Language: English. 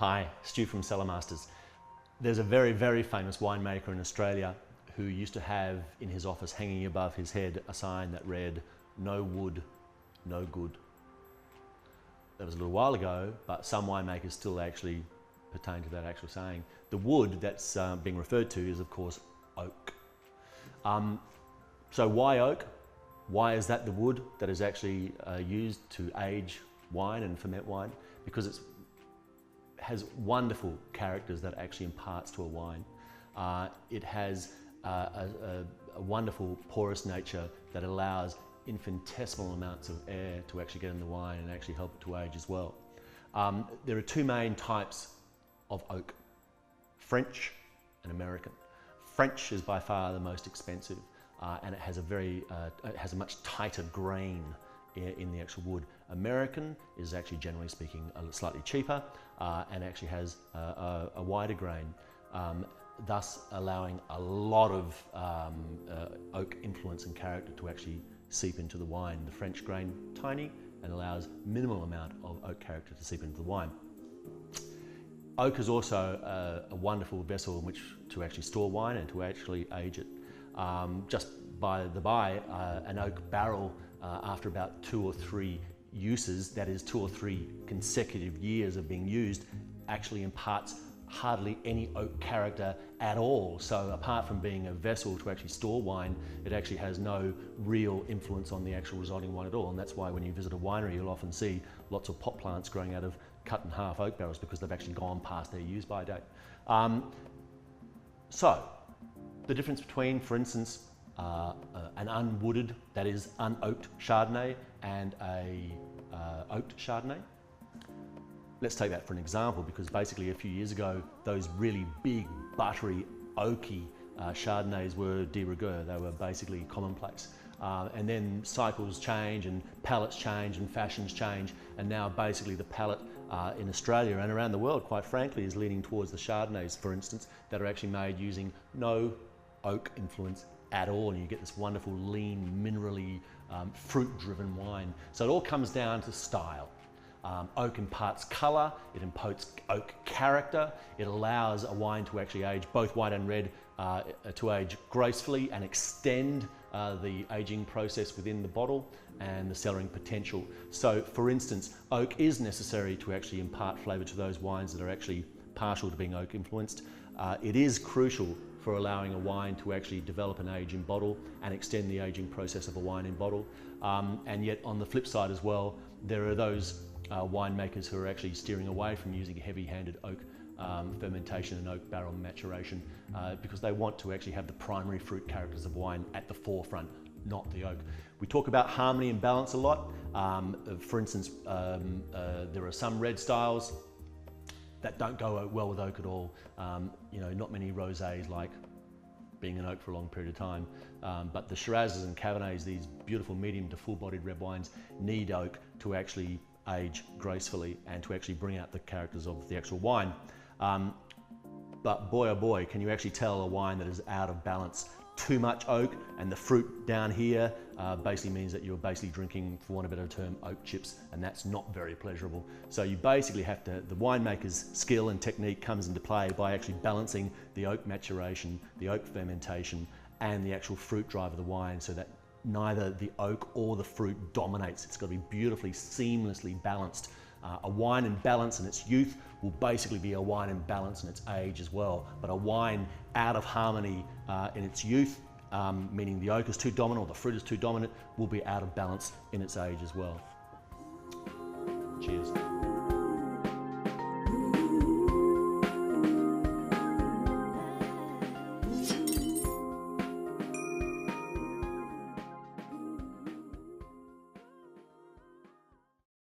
Hi, Stu from Cellar Masters. There's a very, very famous winemaker in Australia who used to have in his office hanging above his head a sign that read, "No wood, no good." That was a little while ago, but some winemakers still actually pertain to that actual saying. The wood that's being referred to is, of course, oak. So why oak? Why is that the wood that is actually used to age wine and ferment wine? Because it has wonderful characters that it actually imparts to a wine. It has a wonderful porous nature that allows infinitesimal amounts of air to actually get in the wine and actually help it to age as well. There are two main types of oak, French and American. French is by far the most expensive and it has a much tighter grain in the actual wood. American is actually, generally speaking, slightly cheaper and actually has a wider grain, thus allowing a lot of oak influence and character to actually seep into the wine. The French grain, tiny, and allows minimal amount of oak character to seep into the wine. Oak is also a wonderful vessel in which to actually store wine and to actually age it. Just by the by, an oak barrel after about 2 or 3 uses, that is 2 or 3 consecutive years of being used, actually imparts hardly any oak character at all. So apart from being a vessel to actually store wine, it actually has no real influence on the actual resulting wine at all. And that's why when you visit a winery, you'll often see lots of pot plants growing out of cut in half oak barrels because they've actually gone past their use by date. So the difference between, for instance, an unwooded, that is unoaked Chardonnay, and a oaked Chardonnay. Let's take that for an example, because basically a few years ago, those really big, buttery, oaky Chardonnays were de rigueur. They were basically commonplace. And then cycles change and palates change and fashions change. And now basically the palate in Australia and around the world, quite frankly, is leaning towards the Chardonnays, for instance, that are actually made using no oak influence at all. And you get this wonderful, lean, minerally, fruit-driven wine. So it all comes down to style. Oak imparts colour, it imparts oak character, it allows a wine to actually age, both white and red, to age gracefully and extend the aging process within the bottle and the cellaring potential. So for instance, oak is necessary to actually impart flavour to those wines that are actually partial to being oak influenced. It is crucial for allowing a wine to actually develop and age in bottle and extend the aging process of a wine in bottle. And yet on the flip side as well, there are those winemakers who are actually steering away from using heavy-handed oak fermentation and oak barrel maturation because they want to actually have the primary fruit characters of wine at the forefront, not the oak. We talk about harmony and balance a lot. For instance, there are some red styles that don't go well with oak at all. You know, not many rosés like being an oak for a long period of time. But the Shirazes and Cabernets, these beautiful medium to full-bodied red wines, need oak to actually age gracefully and to actually bring out the characters of the actual wine. But boy, oh boy, can you actually tell a wine that is out of balance? Too much oak and the fruit down here basically means that you're basically drinking, for want of a better term, oak chips, and that's not very pleasurable. So you basically have to, the winemaker's skill and technique comes into play by actually balancing the oak maturation, the oak fermentation, and the actual fruit drive of the wine so that neither the oak or the fruit dominates. It's got to be beautifully, seamlessly balanced. A wine in balance in its youth will basically be a wine in balance in its age as well. But a wine out of harmony in its youth, meaning the oak is too dominant or the fruit is too dominant, will be out of balance in its age as well. Cheers.